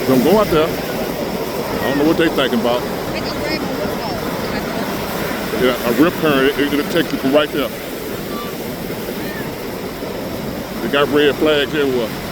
Don't go out there. I don't know what they thinking about. Yeah, a rip current, it'll take you from right there. They got red flags everywhere.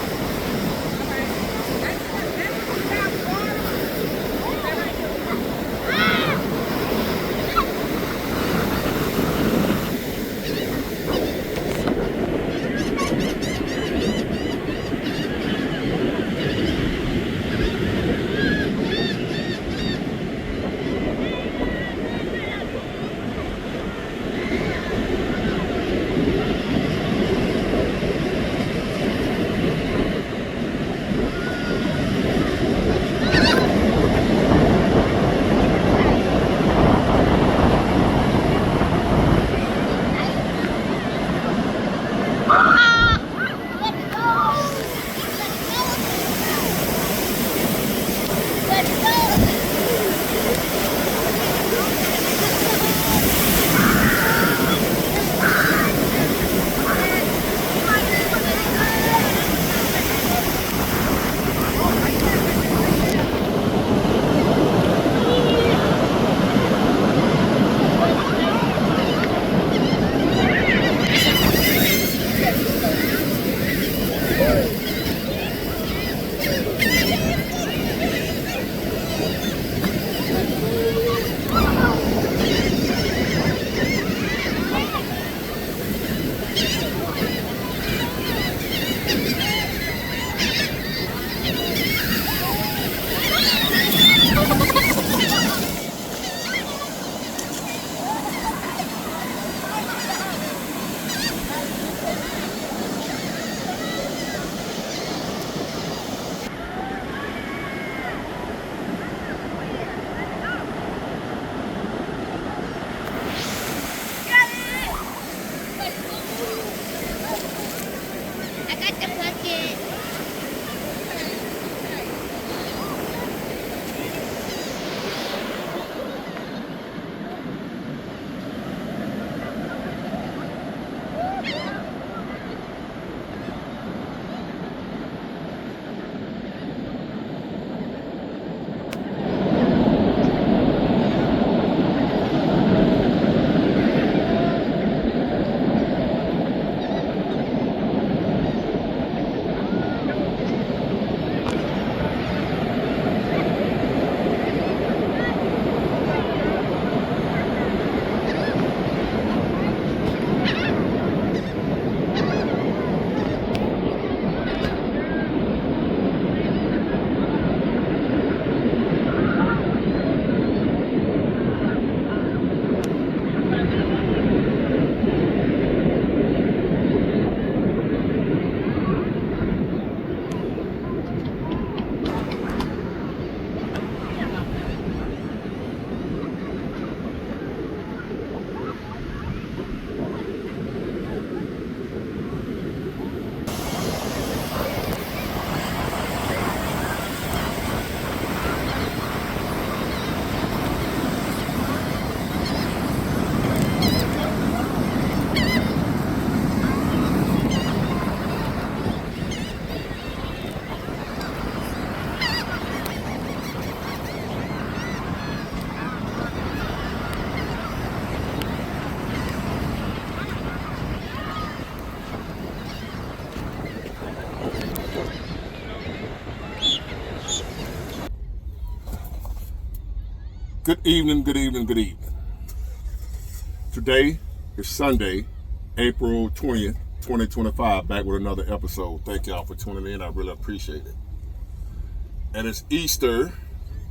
Good evening, good evening, good evening. Today is Sunday, April 20th, 2025, back with another episode. Thank y'all for tuning in. I really appreciate it. And it's Easter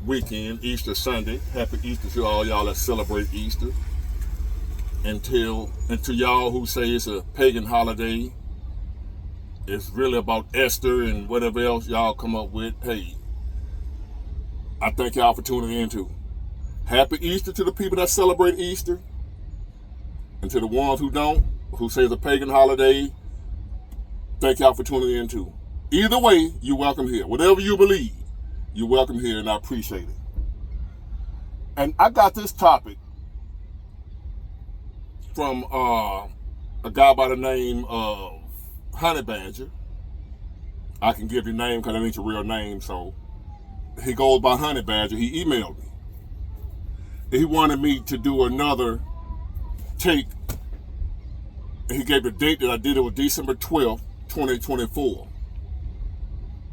weekend, Easter Sunday. Happy Easter to all y'all that celebrate Easter. And to y'all who say it's a pagan holiday, it's really about Esther and whatever else y'all come up with. Hey, I thank y'all for tuning in too. Happy Easter to the people that celebrate Easter. And to the ones who don't, who say it's a pagan holiday, thank y'all for tuning in too. Either way, you're welcome here. Whatever you believe, you're welcome here, and I appreciate it. And I got this topic from a guy by the name of Honey Badger. I can give your name because I need your real name, so he goes by Honey Badger. He emailed me. He wanted me to do another take. He gave the date that I did it was December 12th, 2024.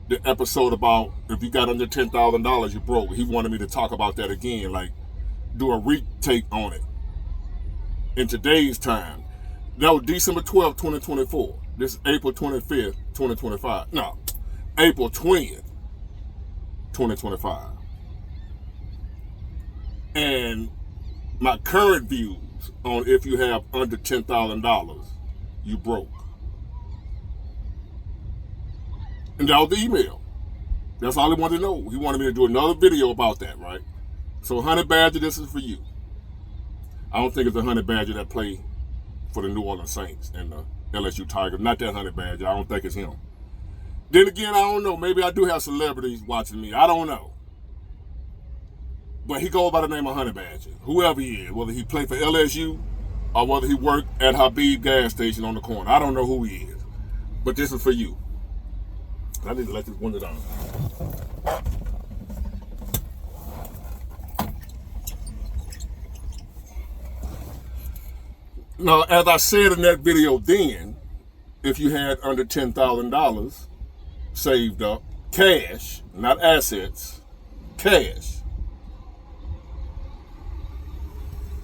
The episode about if you got under $10,000, you broke. He wanted me to talk about that again, like do a retake on it in today's time. That was December 12th, 2024. This is April 25th, 2025. No, April 20th, 2025. And my current views on if you have under $10,000, you broke. And that was the email. That's all he wanted to know. He wanted me to do another video about that, right? So Honey Badger, this is for you. I don't think it's the Honey Badger that play for the New Orleans Saints and the LSU Tigers. Not that Honey Badger. I don't think it's him. Then again, I don't know. Maybe I do have celebrities watching me. I don't know. But he goes by the name of Honey Badger. Whoever he is, whether he played for LSU or whether he worked at Habib gas station on the corner. I don't know who he is. But this is for you. I need to let this window down. Now, as I said in that video then, if you had under $10,000 saved up, cash, not assets, cash.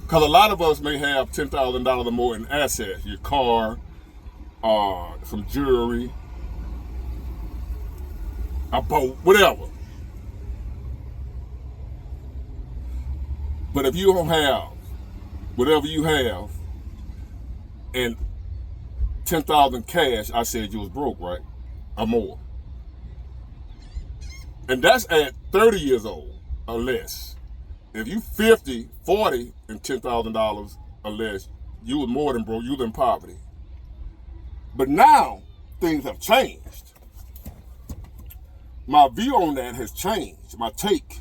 Because a lot of us may have $10,000 or more in assets, your car, some jewelry, a boat, whatever. But if you don't have whatever you have and 10,000 cash, I said you was broke, right? Or more. And that's at 30 years old or less. If you 50, 40, and $10,000 or less, you was more than broke. You was in poverty. But now things have changed. My view on that has changed. My take,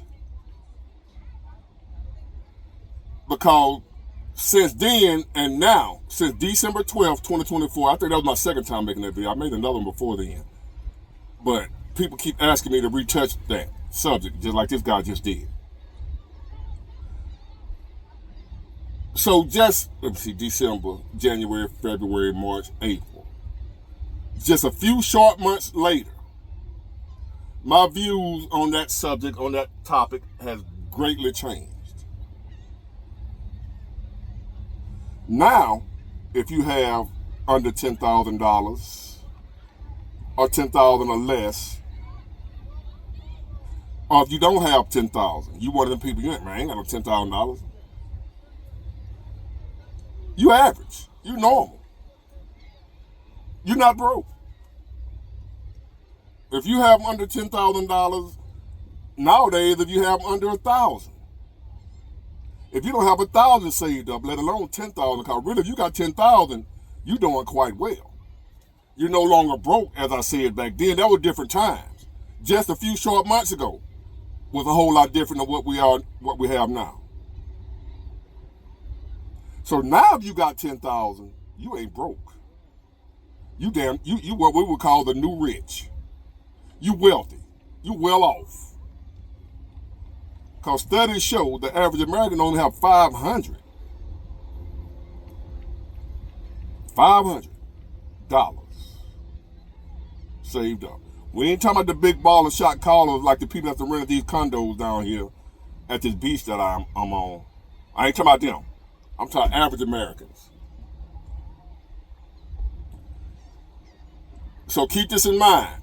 because since then and now, since December 12th, 2024, I think that was my second time making that video. I made another one before then. But people keep asking me to retouch that subject, just like this guy just did. So just, let me see, December, January, February, March, April. Just a few short months later, my views on that subject, on that topic, has greatly changed. Now, if you have under $10,000 or $10,000 or less, or if you don't have $10,000, you one of them people, you ain't, man, I ain't got no $10,000. You average, you normal. You're not broke. If you have under $10,000, nowadays, if you have under 1,000, if you don't have 1,000 saved up, let alone 10,000, because really, if you got 10,000, you're doing quite well. You're no longer broke, as I said back then. That was different times. Just a few short months ago was a whole lot different than what we have now. So now, if you got 10,000, you ain't broke. You what we would call the new rich. You wealthy. You well off. Because studies show the average American only have $500 saved up. We ain't talking about the big baller shot callers like the people that have rented these condos down here at this beach that I'm on. I ain't talking about them. I'm talking average Americans. So keep this in mind.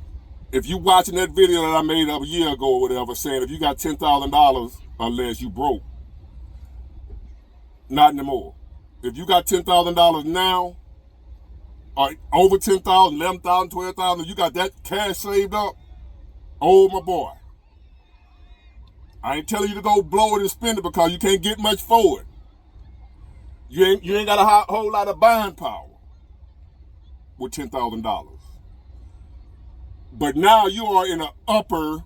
If you watching that video that I made up a year ago or whatever, saying if you got $10,000 or less, you broke. Not anymore. if you got $10,000 now, or over 10,000, 11,000, 12,000, you got that cash saved up, oh my boy. I ain't telling you to go blow it and spend it because you can't get much for it. You ain't got a whole lot of buying power with $10,000. But now you are in an upper,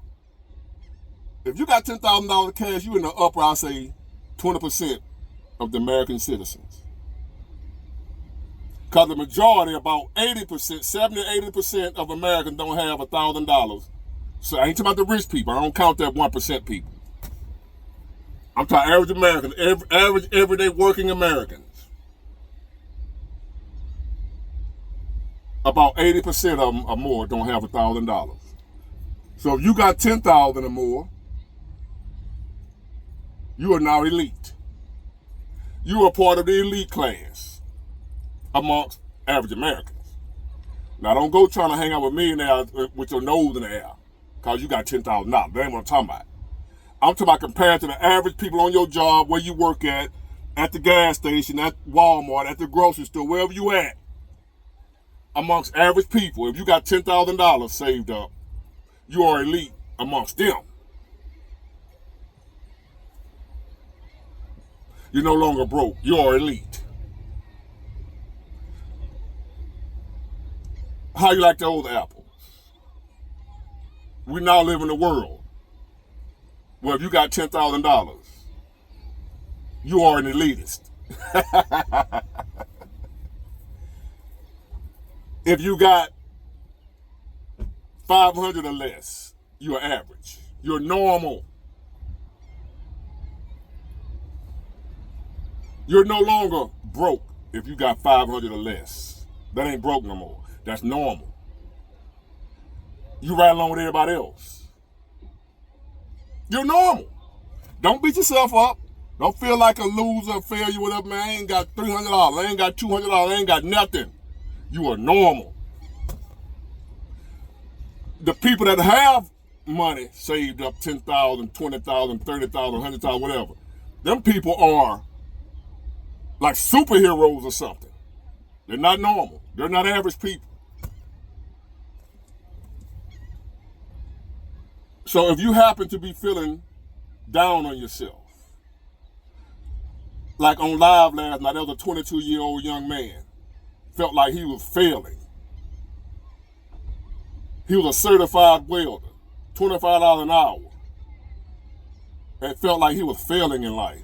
if you got $10,000 cash, you in the upper, I'll say 20% of the American citizens. Because the majority, about 80%, 70 to 80% of Americans don't have $1,000. So I ain't talking about the rich people. I don't count that 1% people. I'm talking average Americans, average everyday working Americans. About 80% of them or more don't have $1,000. So if you got 10,000 or more, you are now elite. You are part of the elite class amongst average Americans. Now don't go trying to hang out with millionaires with your nose in the air because you got $10,000. That ain't what I'm talking about. I'm talking about compared to the average people on your job, where you work at the gas station, at Walmart, at the grocery store, wherever you at. Amongst average people, if you got $10,000 saved up, you are elite amongst them. You're no longer broke. You are elite. How you like the old apples? We now live in a world where if you got $10,000, you are an elitist. If you got 500 or less, you're average. You're normal. You're no longer broke if you got 500 or less. That ain't broke no more. That's normal. You ride along with everybody else. You're normal. Don't beat yourself up. Don't feel like a loser, failure, whatever, man. I ain't got $300. I ain't got $200. I ain't got nothing. You are normal. The people that have money saved up 10,000, 20,000, 30,000, 100,000, whatever, them people are like superheroes or something. They're not normal. They're not average people. So if you happen to be feeling down on yourself, like on live last night, there was a 22-year-old young man felt like he was failing. He was a certified welder, $25 an hour, and felt like he was failing in life.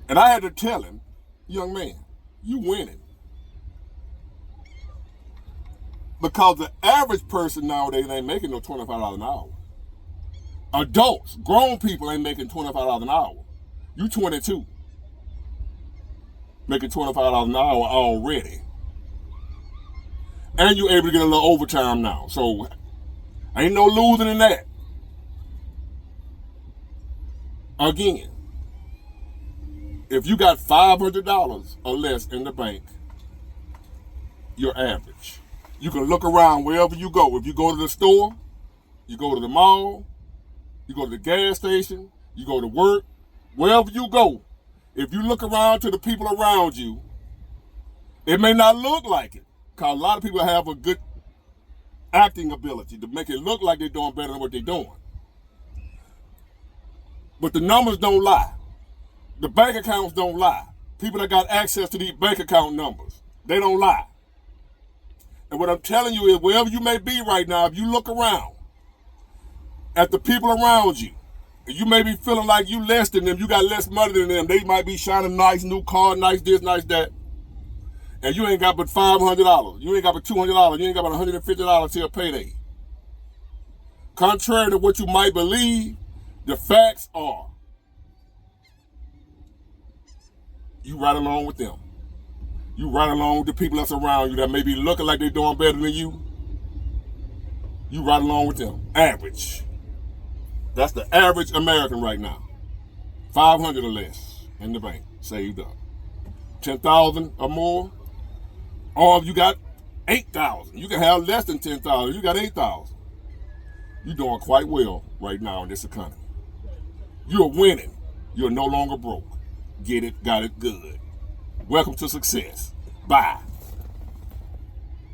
And I had to tell him, young man, you winning. Because the average person nowadays ain't making no $25 an hour. Adults, grown people ain't making $25 an hour. You 22. Making $25 an hour already. And you're able to get a little overtime now. So ain't no losing in that. Again, if you got $500 or less in the bank, you're average. You can look around wherever you go. If you go to the store, you go to the mall, you go to the gas station, you go to work, wherever you go, if you look around to the people around you, it may not look like it. Because a lot of people have a good acting ability to make it look like they're doing better than what they're doing. But the numbers don't lie. The bank accounts don't lie. People that got access to these bank account numbers, they don't lie. And what I'm telling you is, wherever you may be right now, if you look around at the people around you, you may be feeling like you less than them, you got less money than them. They might be shining nice new car, nice this, nice that. And you ain't got but $500. You ain't got but $200. You ain't got but $150 till payday. Contrary to what you might believe, the facts are, you right along with them. You right along with the people that's around you that may be looking like they're doing better than you. You right along with them. Average. That's the average American right now. 500 or less in the bank, saved up. 10,000 or more. Or if you got 8,000, you can have less than 10,000. You got 8,000. You're doing quite well right now in this economy. You're winning. You're no longer broke. Get it, got it, good. Welcome to success. Bye.